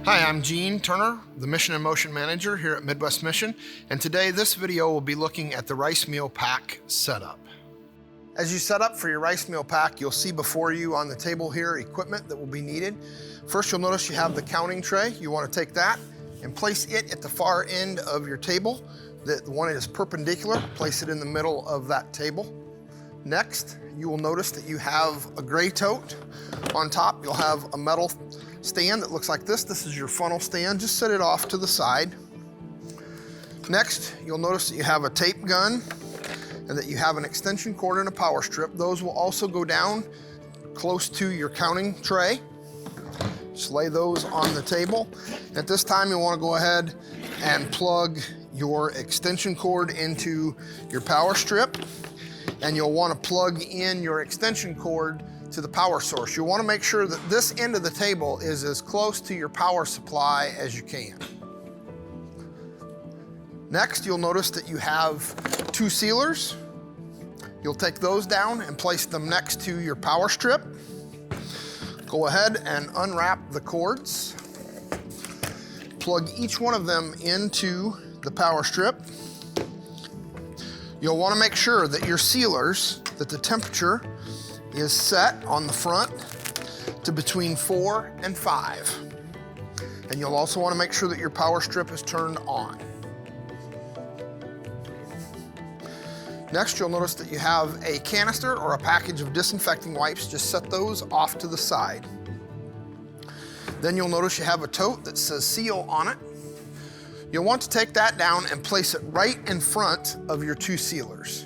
Hi, I'm Gene Turner, the Mission and Motion Manager here at Midwest Mission, and today this video will be looking at the rice meal pack setup. As you set up for your rice meal pack, you'll see before you on the table here equipment that will be needed. First, you'll notice you have the counting tray. You want to take that and place it at the far end of your table. The one that is perpendicular, place it in the middle of that table. Next, you will notice that you have a gray tote. On top, you'll have a metal stand that looks like this. This is your funnel stand. Just set it off to the side. Next, you'll notice that you have a tape gun and that you have an extension cord and a power strip. Those will also go down close to your counting tray. Just lay those on the table. At this time, you'll want to go ahead and plug your extension cord into your power strip, and you'll want to plug in your extension cord to the power source. You want to make sure that this end of the table is as close to your power supply as you can. Next, you'll notice that you have two sealers. You'll take those down and place them next to your power strip. Go ahead and unwrap the cords. Plug each one of them into the power strip. You'll want to make sure that your sealers, that the temperature is set on the front to between 4 and 5. And you'll also want to make sure that your power strip is turned on. Next, you'll notice that you have a canister or a package of disinfecting wipes. Just set those off to the side. Then you'll notice you have a tote that says seal on it. You'll want to take that down and place it right in front of your two sealers.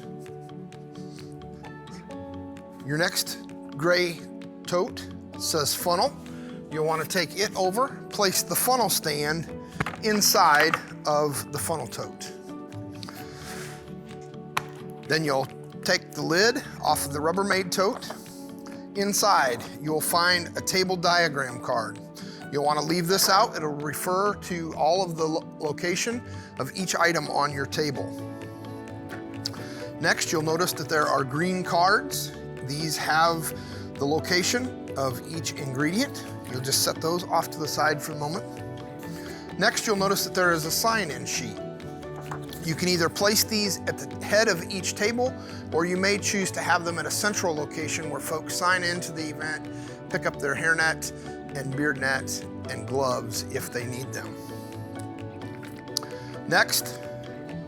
Your next gray tote says funnel. You'll want to take it over, place the funnel stand inside of the funnel tote. Then you'll take the lid off of the Rubbermaid tote. Inside, you'll find a table diagram card. You'll want to leave this out. It'll refer to all of the location of each item on your table. Next, you'll notice that there are green cards. These have the location of each ingredient. You'll just set those off to the side for a moment. Next, you'll notice that there is a sign-in sheet. You can either place these at the head of each table, or you may choose to have them at a central location where folks sign into the event, pick up their hairnet and beard net and gloves if they need them. Next,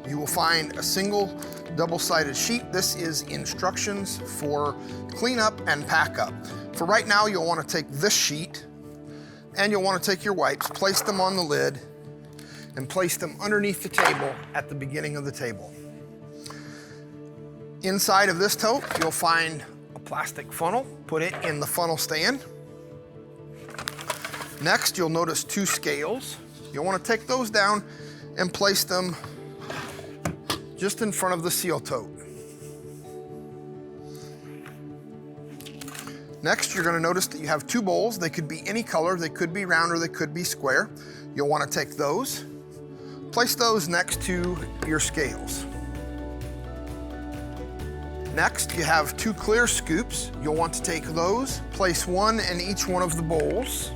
you will find a single double-sided sheet. This is instructions for cleanup and pack up. For right now, you'll want to take this sheet and you'll want to take your wipes, place them on the lid, and place them underneath the table at the beginning of the table. Inside of this tote, you'll find a plastic funnel. Put it in the funnel stand. Next, you'll notice two scales. You'll want to take those down and place them just in front of the seal tote. Next, you're going to notice that you have two bowls. They could be any color. They could be round or they could be square. You'll want to take those, place those next to your scales. Next, you have two clear scoops. You'll want to take those, place one in each one of the bowls.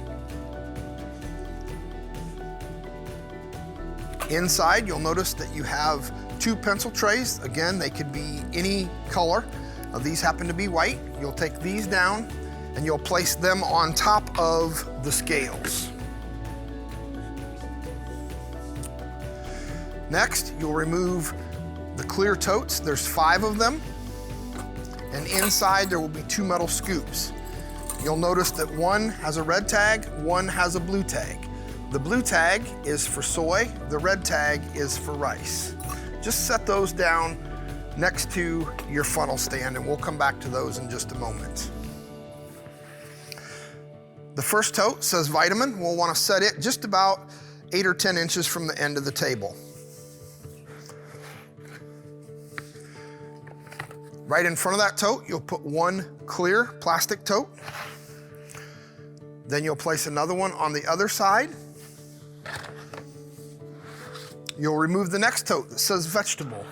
Inside, you'll notice that you have two pencil trays. Again, they could be any color. These happen to be white. You'll take these down and you'll place them on top of the scales. Next, you'll remove the clear totes. There's 5 of them. And inside there will be 2 metal scoops. You'll notice that one has a red tag, one has a blue tag. The blue tag is for soy, the red tag is for rice. Just set those down next to your funnel stand and we'll come back to those in just a moment. The first tote says vitamin. We'll want to set it just about 8 or 10 inches from the end of the table. Right in front of that tote, you'll put one clear plastic tote. Then you'll place another one on the other side. You'll remove the next tote that says vegetable,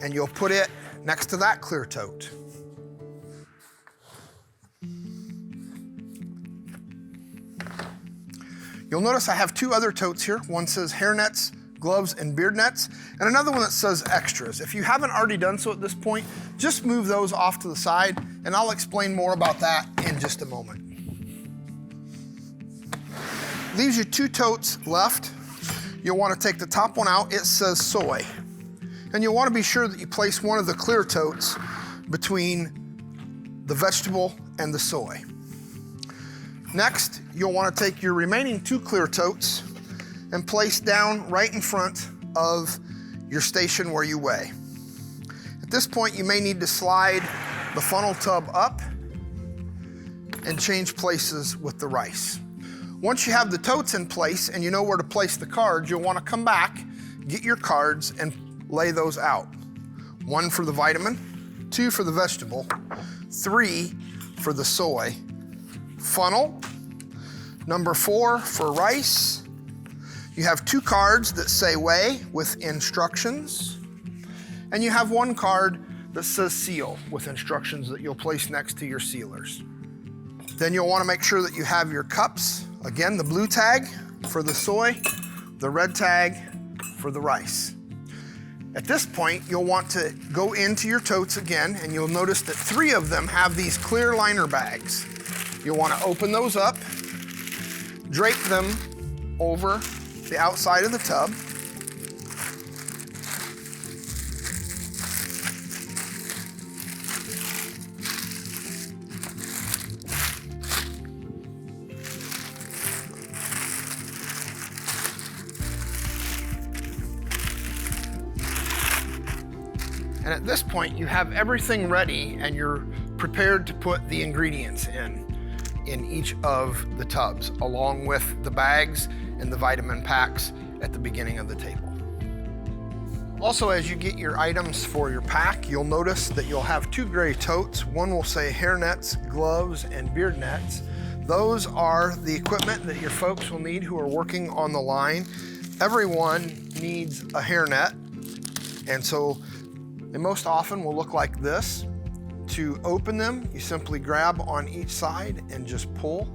and you'll put it next to that clear tote. You'll notice I have two other totes here. One says hair nets, gloves, and beard nets, and another one that says extras. If you haven't already done so at this point, just move those off to the side, and I'll explain more about that in just a moment. Leaves you two totes left. You'll want to take the top one out. It says soy. And you'll want to be sure that you place one of the clear totes between the vegetable and the soy. Next, you'll want to take your remaining two clear totes and place down right in front of your station where you weigh. At this point, you may need to slide the funnel tub up and change places with the rice. Once you have the totes in place and you know where to place the cards, you'll want to come back, get your cards, and lay those out. 1 for the vitamin, 2 for the vegetable, 3 for the soy. Funnel, number 4 for rice. You have 2 cards that say weigh with instructions, and you have 1 card that says seal with instructions that you'll place next to your sealers. Then you'll want to make sure that you have your cups. Again, the blue tag for the soy, the red tag for the rice. At this point, you'll want to go into your totes again, and you'll notice that 3 of them have these clear liner bags. You'll want to open those up, drape them over the outside of the tub, and at this point, you have everything ready and you're prepared to put the ingredients in each of the tubs, along with the bags and the vitamin packs at the beginning of the table. Also, as you get your items for your pack, you'll notice that you'll have 2 gray totes. One will say hair nets, gloves, and beard nets. Those are the equipment that your folks will need who are working on the line. Everyone needs a hair net, and so they most often will look like this. To open them, you simply grab on each side and just pull,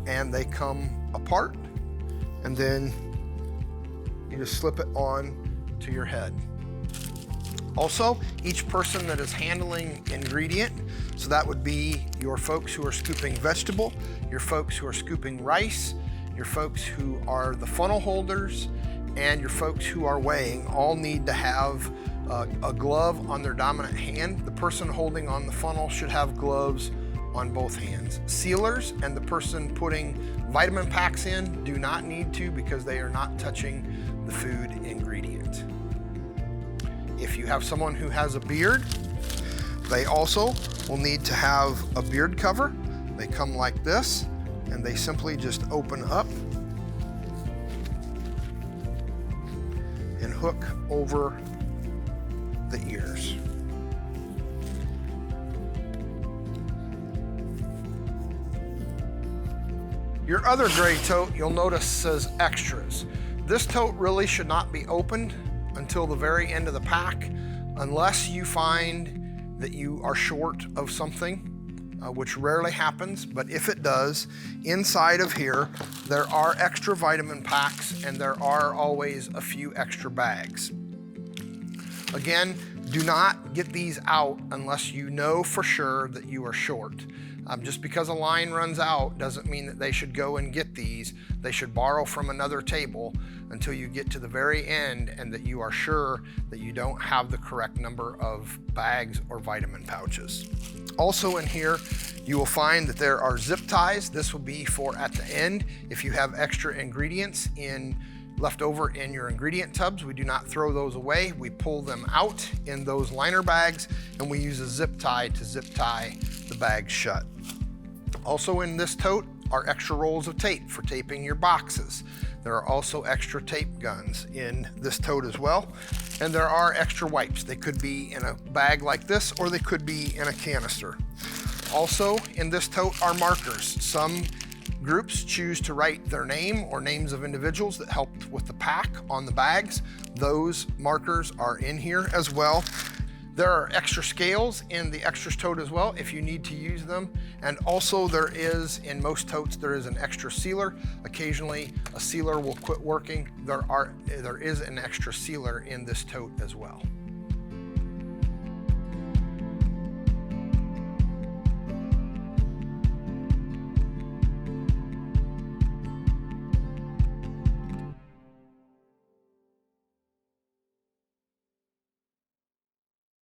and they come apart, and then you just slip it on to your head. Also, each person that is handling ingredient, so that would be your folks who are scooping vegetable, your folks who are scooping rice, your folks who are the funnel holders, and your folks who are weighing, all need to have a glove on their dominant hand. The person holding on the funnel should have gloves on both hands. Sealers and the person putting vitamin packs in do not need to, because they are not touching the food ingredient. If you have someone who has a beard, they also will need to have a beard cover. They come like this, and they simply just open up and hook over the ears. Your other gray tote, you'll notice, says extras. This tote really should not be opened until the very end of the pack, unless you find that you are short of something, which rarely happens, but if it does, inside of here, there are extra vitamin packs, and there are always a few extra bags. Again, do not get these out unless you know for sure that you are short. Just because a line runs out doesn't mean that they should go and get these. They should borrow from another table until you get to the very end and that you are sure that you don't have the correct number of bags or vitamin pouches. Also in here, you will find that there are zip ties. This will be for at the end. If you have extra ingredients left over in your ingredient tubs, we do not throw those away. We pull them out in those liner bags, and we use a zip tie to zip tie the bag shut. Also in this tote are extra rolls of tape for taping your boxes. There are also extra tape guns in this tote as well. And there are extra wipes. They could be in a bag like this, or they could be in a canister. Also in this tote are markers. Some groups choose to write their name or names of individuals that helped with the pack on the bags. Those markers are in here as well. There are extra scales in the extras tote as well if you need to use them. And also there is, in most totes, there is an extra sealer. Occasionally a sealer will quit working. There is an extra sealer in this tote as well.